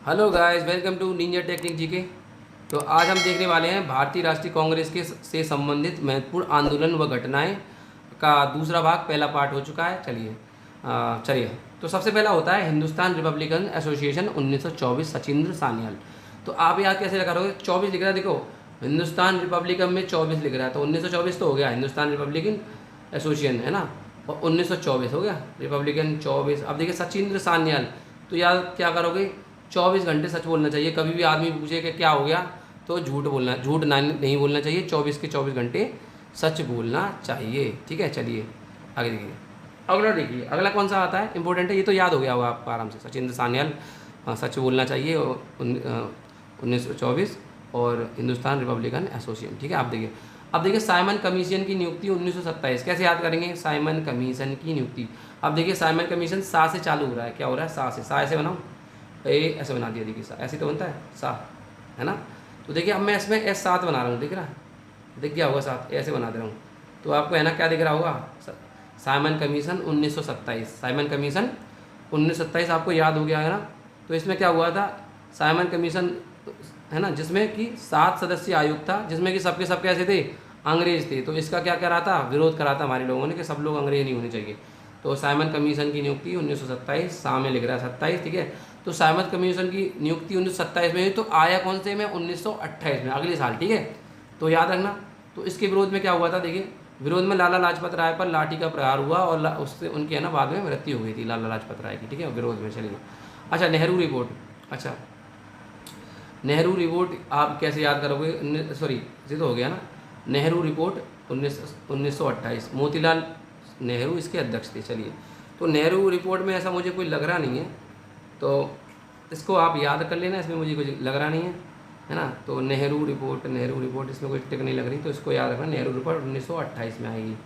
Hello guys, welcome to ninja technique GK. तो आज हम देखने वाले हैं भारतीय राष्ट्रीय कांग्रेस के से संबंधित महत्वपूर्ण आंदोलन व घटनाएं का दूसरा भाग। पहला पार्ट हो चुका है। चलिए तो सबसे पहला होता है हिंदुस्तान रिपब्लिकन एसोसिएशन 1924, सचिंद्र सान्याल। तो आप याद कैसे लगा रहोगे? 24 लिख रहा है, देखो हिंदुस्तान रिपब्लिकन में 24 लिख रहा है, तो 1924 तो हो गया हिंदुस्तान रिपब्लिकन एसोसिएशन, है ना। और 1924 हो गया रिपब्लिकन 24। अब देखिए सचिंद्र सान्याल, तो याद क्या करोगे? 24 घंटे सच बोलना चाहिए। कभी भी आदमी पूछे कि क्या हो गया, तो झूठ नहीं बोलना चाहिए। 24 के 24 घंटे सच बोलना चाहिए। ठीक है, चलिए आगे देखिए। अगला देखिए, अगला कौन सा आता है, इंपॉर्टेंट है, ये तो याद हो गया होगा आपको आराम से। सचिंद्र सान्याल, सच बोलना चाहिए, 1924 और हिंदुस्तान रिपब्लिकन एसोसिएशन। ठीक है, आप देखिए। अब देखिए साइमन कमीशन की नियुक्ति 1927। कैसे याद करेंगे साइमन कमीशन की नियुक्ति? अब देखिए साइमन कमीशन सा से चालू हो रहा है। क्या हो रहा है? सा ऐसे बनाओ, ए ऐसे बना दिया, देखिए सा ऐसे तो बनता है सा, है ना। तो देखिए अब मैं इसमें एस 7 बना रहा हूँ, दिख रहा है? दिख गया होगा 7, ऐसे बना दे रहा हूँ। तो आपको है ना क्या दिख रहा होगा? Simon commission 1927। साइमन कमीशन 1927 आपको याद हो गया है ना। तो इसमें क्या हुआ था? साइमन कमीशन, है ना, जिसमें कि 7 सदस्यीय आयोग था, जिसमें कि सबके सब कैसे थे? अंग्रेज थे। तो इसका क्या करा था? विरोध करा था हमारे लोगों ने कि सब लोग अंग्रेज नहीं होने चाहिए। तो साइमन कमीशन की नियुक्ति 1927, सामने लिख रहा है 27। ठीक है, तो साइमन कमीशन की नियुक्ति 1927 में हुई, तो आया कौन से में? 1928 में, अगले साल। ठीक है, तो याद रखना। तो इसके विरोध में क्या हुआ था? देखिए विरोध में लाला लाजपत राय पर लाठी का प्रहार हुआ और उससे उनकी है ना बाद में मृत्यु हो गई थी लाला लाजपत राय की। ठीक है, विरोध में। चलिए अच्छा, नेहरू रिपोर्ट। अच्छा, नेहरू रिपोर्ट आप कैसे याद करोगे? सॉरी, ये तो हो गया ना। नेहरू रिपोर्ट 1928, मोतीलाल नेहरू इसके अध्यक्ष थे। चलिए, तो नेहरू रिपोर्ट में ऐसा मुझे कोई लग रहा नहीं है, तो इसको आप याद कर लेना, इसमें मुझे कुछ लग रहा नहीं है ना। तो नेहरू रिपोर्ट इसमें कोई टिक नहीं लग रही, तो इसको याद रखना। नेहरू रिपोर्ट 1928 में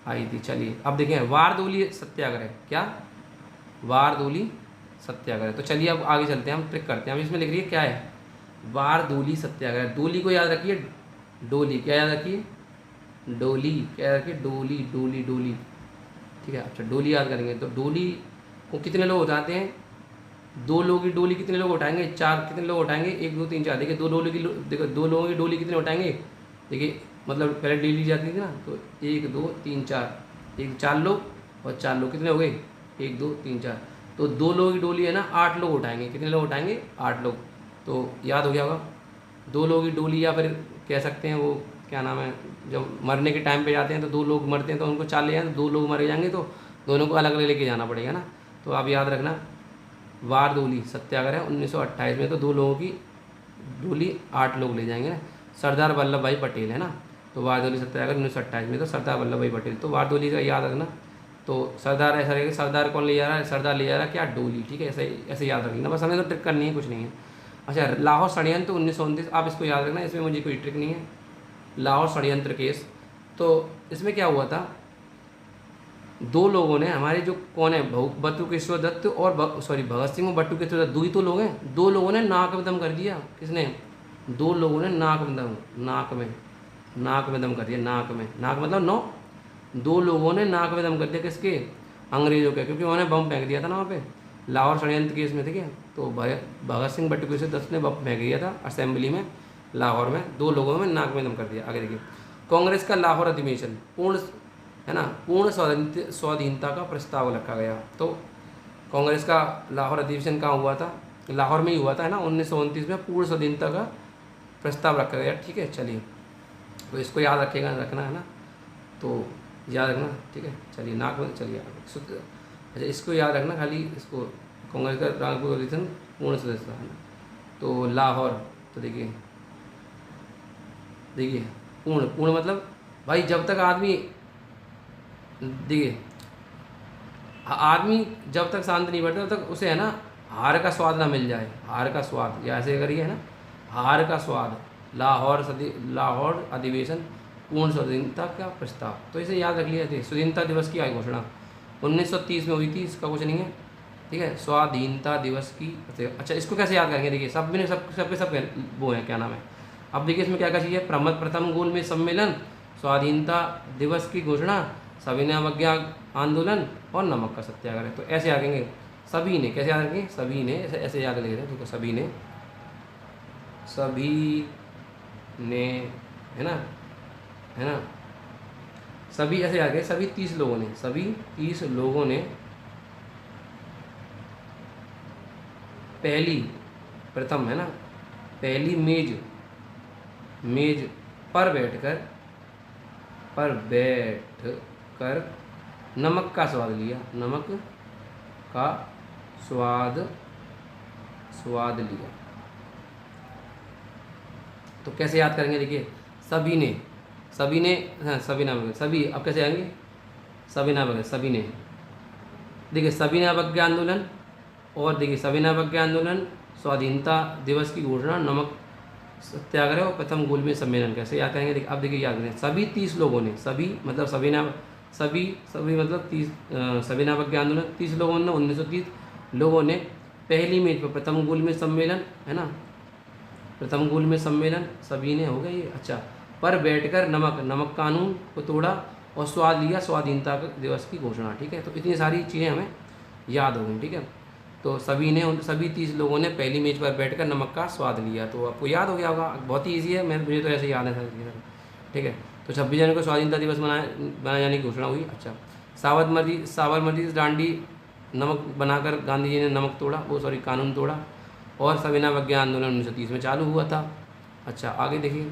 आई थी। चलिए अब देखें वारदोली सत्याग्रह। क्या? वारदोली सत्याग्रह। तो चलिए अब आगे चलते हैं, हम ट्रिक करते हैं। अब इसमें लिख रही है क्या है? वारदोली सत्याग्रह। डोली को याद रखिए, डोली क्या याद रखिए? डोली क्या याद रखिए? डोली डोली डोली। ठीक है, अच्छा डोली याद करेंगे। तो डोली को कितने लोग उठाते हैं? 2 लोगों की डोली कितने लोग उठाएंगे? 4। कितने लोग उठाएंगे? 1 2 3 4। देखिए 2 डोली की देखो 2 लोगों की डोली कितने उठाएंगे? देखिए मतलब पहले डोली जाती थी ना, तो 1 2 3 4, 4 लोग और 4 लोग कितने हो गए? 1 2 3 4। तो 2 लोगों की डोली है ना, 8 लोग उठाएंगे। कितने लोग उठाएंगे? 8 लोग। तो याद हो गया होगा। 2 लोगों की डोली, या फिर कह सकते हैं वो क्या नाम है, जब मरने के टाइम पे जाते हैं तो 2 लोग मरते हैं तो उनको 4 ले जाएंगे, 2 लोग मर जाएंगे तो दोनों को अलग अलग लेके जाना पड़ेगा ना। तो आप याद रखना वारदोली सत्याग्रह 1928 में, तो 2 लोगों की डोली 8 लोग ले जाएंगे ना। सरदार वल्लभ भाई पटेल, है ना। तो वारदोली सत्याग्रह 1928 में, तो सरदार वल्लभ भाई पटेल। तो वारदोली का याद रखना। तो सरदार ऐसा रहेगा, सरदार कौन ले जा रहा है? सरदार ले जा रहा है क्या? डोली। ठीक है, ऐसे ऐसे याद रखना, बस हमें तो ट्रिक करनी है, कुछ नहीं है। अच्छा, लाहौर षड्यंत्र 1929, आप इसको याद रखना, इसमें मुझे कोई ट्रिक नहीं है। लाहौर षड्यंत्र केस, तो इसमें क्या हुआ था? 2 लोगों ने, हमारे जो कौन है, बटुकेश्वर दत्त और भगत सिंह और बटुकेश्वर दत्त, 2 ही तो लोग हैं। 2 लोगों ने नाक में दम कर दिया। किसने? 2 लोगों ने नाक में दम, नाक में दम कर दिया। नाक मतलब नो। 2 लोगों ने नाक में दम कर दिया, किसके? अंग्रेजों के, क्योंकि उन्होंने बम फेंक दिया था ना वहाँ पे लाहौर षड्यंत्र केस में। ठीक है, तो भगत सिंह बटुकेश्वर दत्त ने बम फेंक दिया था असेंबली में लाहौर में। 2 लोगों में नाक में दम कर दिया। आगे देखिए, कांग्रेस का लाहौर अधिवेशन पूर्ण, है ना, पूर्ण स्वाधीनता का प्रस्ताव रखा गया। तो कांग्रेस का लाहौर अधिवेशन कहाँ हुआ था? लाहौर में ही हुआ था, है ना। 1929 में पूर्ण स्वाधीनता का प्रस्ताव रखा गया। ठीक है, चलिए तो इसको याद रखना है ना, तो याद रखना। ठीक है, चलिए नाक में, चलिए अच्छा इसको याद रखना खाली, इसको कांग्रेस का लाहौर अधिवेशन पूर्ण सदस्यता, है ना। तो लाहौर, तो देखिए पूर्ण मतलब भाई जब तक आदमी, देखिए आदमी जब तक शांत नहीं बैठता तब तक उसे, है ना, हार का स्वाद ना मिल जाए। हार का स्वाद, या ऐसे करिए, है ना, हार का स्वाद। लाहौर अधिवेशन पूर्ण स्वाधीनता का प्रस्ताव, तो इसे याद रख लिया थे। स्वाधीनता दिवस की घोषणा 1930 में हुई थी, इसका कुछ नहीं है। ठीक है, स्वाधीनता दिवस की। अच्छा इसको कैसे याद करेंगे? देखिए सब में सब वो है, क्या नाम है। अब देखिए इसमें क्या क्या चाहिए? प्रथम गोल में सम्मेलन, स्वाधीनता दिवस की घोषणा, सविनय अवज्ञा आंदोलन और नमक का सत्याग्रह। तो ऐसे आएंगे सभी ने, कैसे याद रखेंगे, सभी ने, ऐसे ऐसे याद लिख रहे हैं, ठीक है, सभी ने, सभी ने, है ना, है ना, सभी ऐसे याद करें, सभी 30 लोगों ने, सभी 30 लोगों ने पहली, प्रथम, है ना, पहली मेज, मेज पर बैठकर नमक का स्वाद लिया, नमक का स्वाद लिया। तो कैसे याद करेंगे, देखिए, सभी ने, हाँ, सभी नाम वगैरह, सभी, अब कैसे आएंगे, सभी नाम वगैरह, सभी ने, देखिए, सभी ने अवज्ञा आंदोलन, और देखिए, सभी ने अवज्ञा आंदोलन, स्वाधीनता दिवस की घोषणा, नमक सत्याग्रह और प्रथम गोलमेज सम्मेलन। कैसे याद करेंगे, देखिए, अब देखिए याद करें, सभी 30 लोगों ने, सभी मतलब सभी मतलब 30, सभी ने अवज्ञा आंदोलन, 30 लोगों ने, 1930 लोगों ने पहली मेज पर, प्रथम गोलमेज सम्मेलन, है ना, प्रथम गोलमेज सम्मेलन, सभी ने, हो गया ये, अच्छा, पर बैठकर नमक कानून को तोड़ा और स्वाद लिया, स्वाधीनता दिवस की घोषणा, ठीक है। तो इतनी सारी चीज़ें हमें याद हो गई, ठीक है। तो सभी 30 लोगों ने पहली मेज पर बैठकर नमक का स्वाद लिया, तो आपको याद हो गया होगा, बहुत ही ईजी है, मुझे तो ऐसे याद है सारी चीज़ें, ठीक है। तो 26 जनवरी को स्वाधीनता दिवस बनाए जाने की घोषणा हुई। अच्छा, साबरमती से दांडी नमक बनाकर गांधी जी ने नमक तोड़ा, कानून तोड़ा, और सविनय अवज्ञा आंदोलन 1930 में चालू हुआ था। अच्छा, आगे देखिए,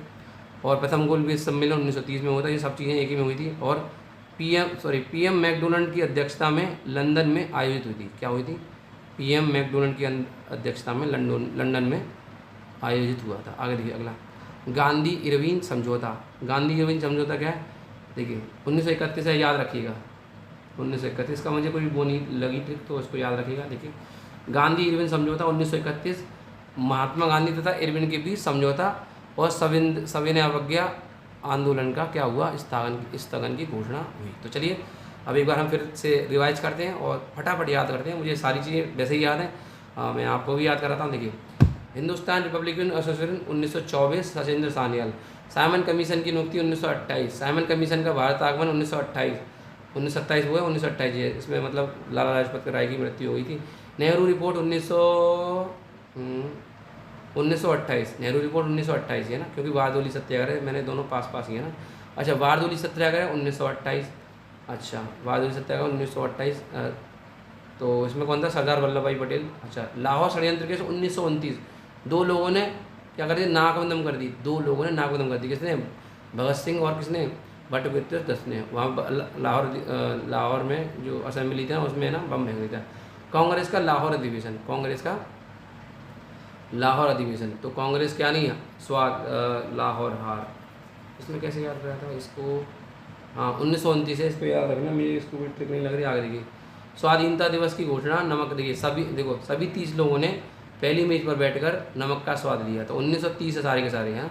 और प्रथम गोलमेज सम्मेलन 1930 में हुआ था। ये सब चीज़ें एक ही में हुई थी। और पीएम मैकडोनल्ड की अध्यक्षता में लंदन में आयोजित हुई थी। क्या हुई थी? पीएम मैकडोनल्ड की अध्यक्षता में लंदन में आयोजित हुआ था। आगे देखिए अगला, गांधी इरविन समझौता। गांधी इरविन समझौता क्या है? देखिए 1931 है, याद रखिएगा 1931 का, मुझे कोई वो नहीं लगी ट्रिक तो उसको याद रखिएगा। देखिए गांधी इरविन समझौता 1931, महात्मा गांधी तथा इरविन के बीच समझौता और सविनय अवज्ञा आंदोलन का क्या हुआ? स्थगन की घोषणा हुई। तो चलिए अब एक बार हम फिर से रिवाइज करते हैं और फटाफट याद करते हैं। मुझे सारी चीज़ें वैसे ही याद हैं, मैं आपको भी याद कराता हूँ। देखिए, Hindustan Republican association 1924, Sachindra Sanyal. Simon commission की नियुक्ति 1928। साइमन कमीशन का भारत आगमन 1927 हुआ, 1928 है, इसमें मतलब लाला लाजपत राय की मृत्यु हुई थी। नेहरू रिपोर्ट 1928, नेहरू रिपोर्ट 1928 है ना, क्योंकि बारदोली सत्याग्रह मैंने दोनों पास ही है ना। अच्छा, बारदोली सत्याग्रह 1928। अच्छा, बारदोली सत्याग्रह 1928, तो इसमें कौन था? सरदार वल्लभ भाई पटेल। अच्छा, लाहौर षड्यंत्र केस 1929, दो लोगों ने क्या कर दिया? नाकबंदम कर दी। दो लोगों ने नाकबंदम कर दी। किसने? भगत सिंह और किसने? बटुकेश्वर दत्त ने। वहाँ लाहौर में जो असेंबली था उसमें ना बम फेंक दिया था। कांग्रेस का लाहौर अधिवेशन, कांग्रेस का लाहौर अधिवेशन, तो कांग्रेस क्या नहीं, लाहौर हार। इसमें कैसे याद रहा था इसको? हाँ, 1929 है, इसको याद रखना, मुझे इसको भी ट्रिक नहीं लग रही। आगे देखिए, स्वाधीनता दिवस की घोषणा, नमक। देखिए सभी 30 लोगों ने पहली मेज पर बैठकर नमक का स्वाद लिया। तो 1930 है सारे के सारे, हैं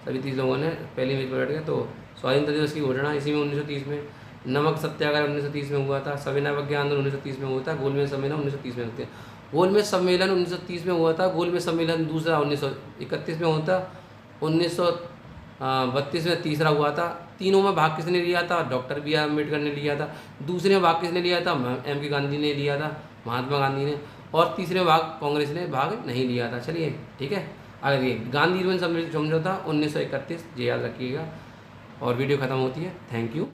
सभी 30 लोगों ने पहली मेज पर बैठ गए। तो स्वाधीनता दिवस की घोषणा इसी में 1930 में। नमक सत्याग्रह 1930 में हुआ था। सविनय अवज्ञा आंदोलन 1930 में हुआ था। गोलमेज सम्मेलन 1930 में होते हैं। गोलमेज सम्मेलन 1930 में हुआ था। गोलमेज सम्मेलन दूसरा 1931 में होता। 1932 में तीसरा हुआ था। तीनों में भाग किसने लिया था? डॉक्टर बी आर अम्बेडकर ने लिया था। दूसरे में भाग किसने लिया था? एम के गांधी ने लिया था, महात्मा गांधी ने। और तीसरे में भाग कांग्रेस ने भाग नहीं लिया था। चलिए ठीक है, आगे देखिए, गांधी इरविन समझौता 1931, ये याद रखिएगा। और वीडियो ख़त्म होती है। Thank you.